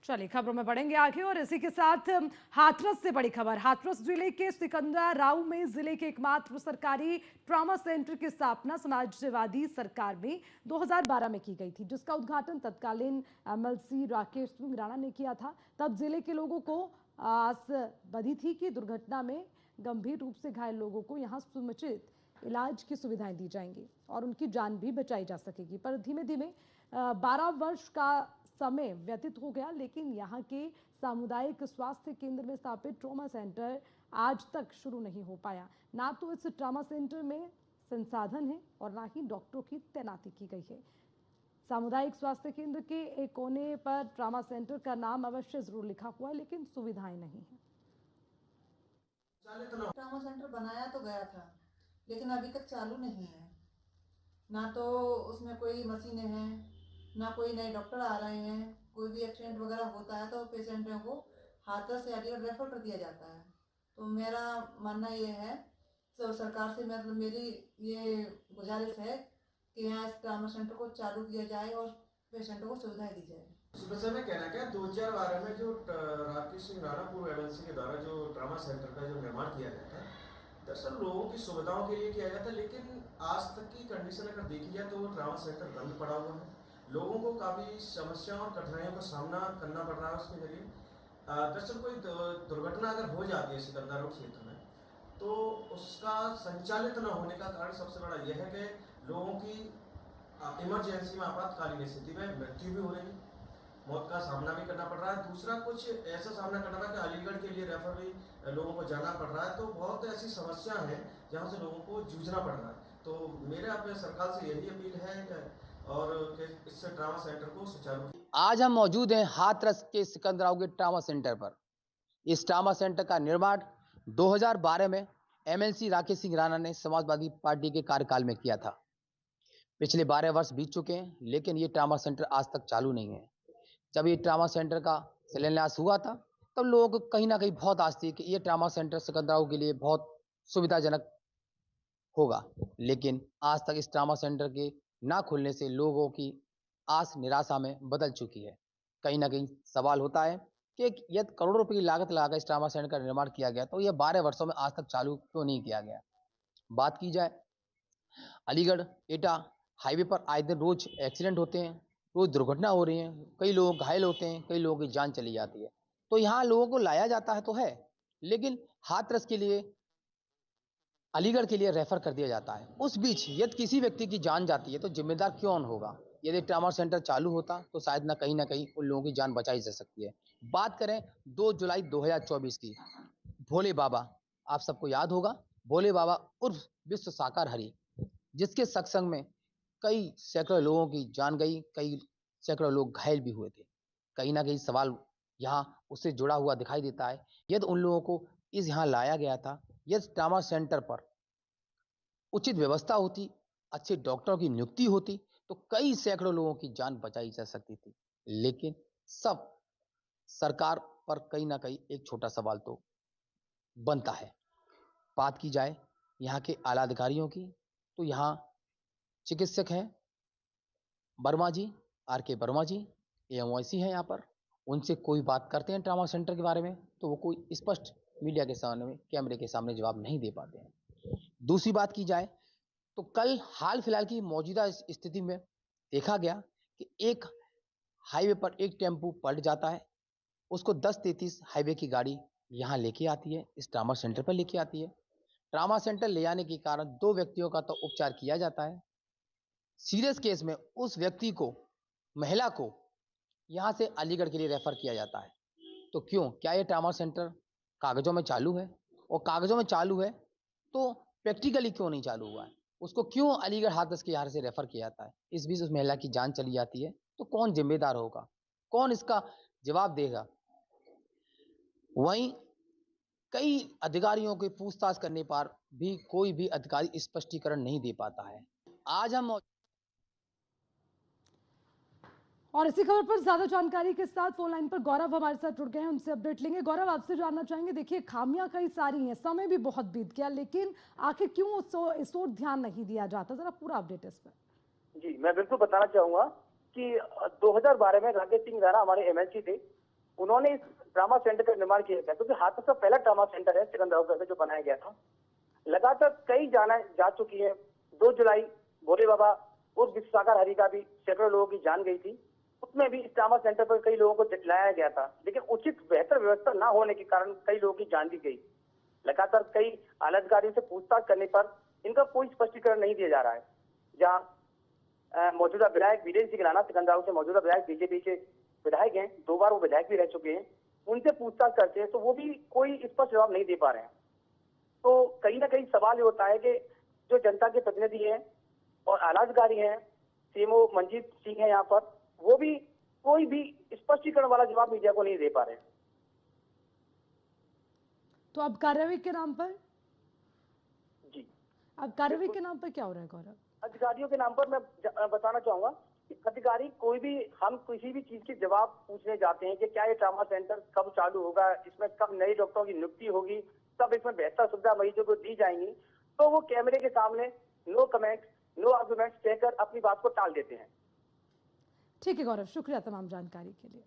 चलिए खबरों में बढ़ेंगे आगे और इसी के साथ हाथरस से बड़ी खबर। हाथरस जिले के सिकंदराव में जिले के एकमात्र सरकारी ट्रॉमा सेंटर की स्थापना समाजवादी सरकार में 2012 में की गई थी, जिसका उद्घाटन तत्कालीन एमएलसी राकेश सिंह राणा ने किया था। तब जिले के लोगों को आस बंधी थी कि दुर्घटना में गंभीर रूप से घायल लोगों को यहाँ समुचित इलाज की सुविधाएं दी जाएंगी और उनकी जान भी बचाई जा सकेगी। पर धीमे धीमे 12 वर्ष का समय व्यतीत हो गया, लेकिन यहाँ के सामुदायिक स्वास्थ्य केंद्र में स्थापित ट्रॉमा सेंटर आज तक शुरू नहीं हो पाया। ना तो इस ट्रॉमा सेंटर में संसाधन है और ना ही डॉक्टरों की तैनाती की गई है। सामुदायिक स्वास्थ्य केंद्र के एक कोने पर ट्रॉमा सेंटर का नाम अवश्य जरूर लिखा हुआ है, लेकिन सुविधाएं नहीं है। ट्रॉमा सेंटर बनाया तो गया था, लेकिन अभी तक चालू नहीं है। ना तो उसमें कोई मशीनें हैं, ना कोई नए डॉक्टर आ रहे हैं। कोई भी एक्सीडेंट वगैरह होता है तो पेशेंटों को हाथरस से अलीगढ़ रेफर कर दिया जाता है। तो मेरा मानना ये है, तो सरकार से मतलब मेरी ये गुजारिश है कि यहाँ इस ट्रॉमा सेंटर को चालू किया जाए और पेशेंटों को सुविधाएं दी जाए। सुबह से मैं कहना क्या 2012 में जो राकेश सिंह राणा पूर्व एमएलसी के द्वारा जो ट्रॉमा सेंटर का जो निर्माण किया गया था, दरअसल लोगों की सुविधाओं के लिए किया गया था। लेकिन आज तक की कंडीशन अगर देखी जाए तो वो ट्रॉमा सेंटर बंद पड़ा हुआ है। लोगों को काफ़ी समस्याओं और कठिनाइयों का सामना करना पड़ रहा है उसके जरिए। दरअसल कोई दुर्घटना अगर हो जाती है सिकंदराव क्षेत्र में, तो उसका संचालित न होने का कारण सबसे बड़ा यह है कि लोगों की इमरजेंसी में आपातकालीन स्थिति में मृत्यु भी हो रही है, मौत का सामना भी करना पड़ रहा है। दूसरा कुछ ऐसा सामना करना पड़ रहा है कि अलीगढ़ के लिए रेफर भी लोगों को जाना पड़ रहा है। तो बहुत ऐसी समस्या है जहाँ से लोगों को जूझना पड़ रहा है। तो मेरे अपने सरकार से यही अपील है और कि इससे ट्रॉमा सेंटर को सुचारू। आज हम मौजूद हैं हाथरस के सिकंदराव के ट्रॉमा सेंटर पर। इस ट्रॉमा सेंटर का निर्माण 2012 में एमएलसी राकेश सिंह राणा ने समाजवादी पार्टी के कार्यकाल में किया था। पिछले 12 वर्ष बीत चुके हैं, लेकिन ये ट्रॉमा सेंटर आज तक चालू नहीं है। जब ये ट्रॉमा सेंटर का शिलान्यास हुआ था, तब लोगों को कहीं ना कहीं बहुत आस थी कि ये ट्रॉमा सेंटर सिकंदराव के लिए बहुत सुविधाजनक होगा, लेकिन आज तक इस ट्रॉमा सेंटर के ना खुलने से लोगों की आस निराशा में बदल चुकी है। कहीं ना कहीं सवाल होता है कि यदि करोड़ों रुपए की लागत लगाकर इस ट्रॉमा सेंटर का निर्माण किया गया, तो यह 12 वर्षों में आज तक चालू क्यों नहीं किया गया। बात की जाए, अलीगढ़ एटा हाईवे पर आए दिन रोज एक्सीडेंट होते हैं, रोज दुर्घटना हो रही है, कई लोग घायल होते हैं, कई लोगों की जान चली जाती है। तो यहाँ लोगों को लाया जाता है तो है, लेकिन हाथरस के लिए, अलीगढ़ के लिए रेफर कर दिया जाता है। उस बीच यदि किसी व्यक्ति की जान जाती है तो जिम्मेदार कौन होगा। यदि ट्रॉमा सेंटर चालू होता तो शायद ना कहीं उन लोगों की जान बचाई जा सकती है। बात करें 2 जुलाई 2024 की, भोले बाबा, आप सबको याद होगा, भोले बाबा उर्फ विश्व साकार हरि, जिसके सत्संग में कई सैकड़ों लोगों की जान गई, कई सैकड़ों लोग घायल भी हुए थे। कहीं ना कहीं सवाल यहाँ उससे जुड़ा हुआ दिखाई देता है। यदि उन लोगों को इस यहाँ लाया गया था, यदि ट्रॉमा सेंटर पर उचित व्यवस्था होती, अच्छे डॉक्टरों की नियुक्ति होती, तो कई सैकड़ों लोगों की जान बचाई जा सकती थी। लेकिन सब सरकार पर कहीं ना कहीं एक छोटा सवाल तो बनता है। बात की जाए यहाँ के आला अधिकारियों की, तो यहाँ चिकित्सक हैं वर्मा जी, RK वर्मा जी, AMOIC हैं यहाँ पर। उनसे कोई बात करते हैं ट्रॉमा सेंटर के बारे में, तो वो कोई स्पष्ट मीडिया के सामने, कैमरे के सामने जवाब नहीं दे पाते हैं। दूसरी बात की जाए तो कल हाल फिलहाल की मौजूदा स्थिति में देखा गया कि एक हाईवे पर एक टेम्पू पलट जाता है, उसको 1033 हाईवे की गाड़ी यहाँ लेके आती है, इस ट्रॉमा सेंटर पर लेके आती है। ट्रॉमा सेंटर ले आने के कारण 2 व्यक्तियों का तो उपचार किया जाता है। सीरियस केस में उस व्यक्ति को, महिला को यहाँ से अलीगढ़ के लिए रेफर किया जाता है। तो क्यों, क्या ये ट्रॉमा सेंटर कागजों में चालू है? और कागजों में चालू है तो प्रैक्टिकली क्यों नहीं चालू हुआ है? उसको क्यों अलीगढ़ हाथरस के यहाँ से रेफर किया जाता है? इस बीच उस महिला की जान चली जाती है, तो कौन जिम्मेदार होगा, कौन इसका जवाब देगा? वहीं कई अधिकारियों के पूछताछ करने पर भी कोई भी अधिकारी स्पष्टीकरण नहीं दे पाता है। आज हम और इसी खबर पर ज्यादा जानकारी के साथ फोन लाइन पर गौरव हमारे साथ जुड़ गए हैं, उनसे अपडेट लेंगे। गौरव, आपसे जानना चाहेंगे, देखिए खामियां कई सारी हैं, समय भी बहुत बीत गया, लेकिन आखिर क्यों इस ओर ध्यान नहीं दिया जाता? जरा पूरा अपडेट इस पर। जी, मैं बिल्कुल बताना चाहूंगा कि 2012 में राकेश सिंह राणा हमारे एमएलसी थे उन्होंने इस ट्रामा सेंटर का निर्माण किया गया, क्योंकि हाथरस का पहला ट्रामा सेंटर है सिकंदराबाद में जो बनाया गया था। लगातार कई जाना जा चुकी है। 2 जुलाई भोले बाबा और विश्वसागर हरि का भी सैकड़ों लोगों की जान गई थी। उसमें भी इस ट्रामा सेंटर पर कई लोगों को लाया गया था, लेकिन उचित बेहतर व्यवस्था न होने के कारण कई लोगों की जान भी गई। लगातार कई आला अधिकारियों से पूछताछ करने पर इनका कोई स्पष्टीकरण नहीं दिया जा रहा है। जहां मौजूदा विधायक वीरेंद्र सिंह राणा सिकंदराबाद से मौजूदा विधायक बीजेपी के विधायक हैं, 2 बार वो विधायक भी रह चुके हैं, उनसे पूछताछ करते हैं तो वो भी कोई स्पष्ट जवाब नहीं दे पा रहे हैं। तो कहीं ना कहीं सवाल ये होता है कि जो जनता के प्रतिनिधि हैं और आला अधिकारी हैं, सीएमओ मंजीत सिंह है यहाँ पर, वो भी कोई भी स्पष्टीकरण वाला जवाब मीडिया को नहीं दे पा रहे हैं। तो अब कार्रवाई के नाम पर, जी, अब कार्रवाई के नाम पर क्या हो रहा है गौरव? अधिकारियों के नाम पर मैं बताना चाहूंगा कि अधिकारी कोई भी, हम किसी भी चीज के जवाब पूछने जाते हैं कि क्या ये ट्रामा सेंटर कब चालू होगा, इसमें कब नए डॉक्टरों की नियुक्ति होगी, कब इसमें बेहतर सुविधा मरीजों को दी जाएंगी, तो वो कैमरे के सामने नो कमेंट नो आर्गुमेंट्स कहकर अपनी बात को टाल देते हैं। ठीक है गौरव, शुक्रिया तमाम जानकारी के लिए।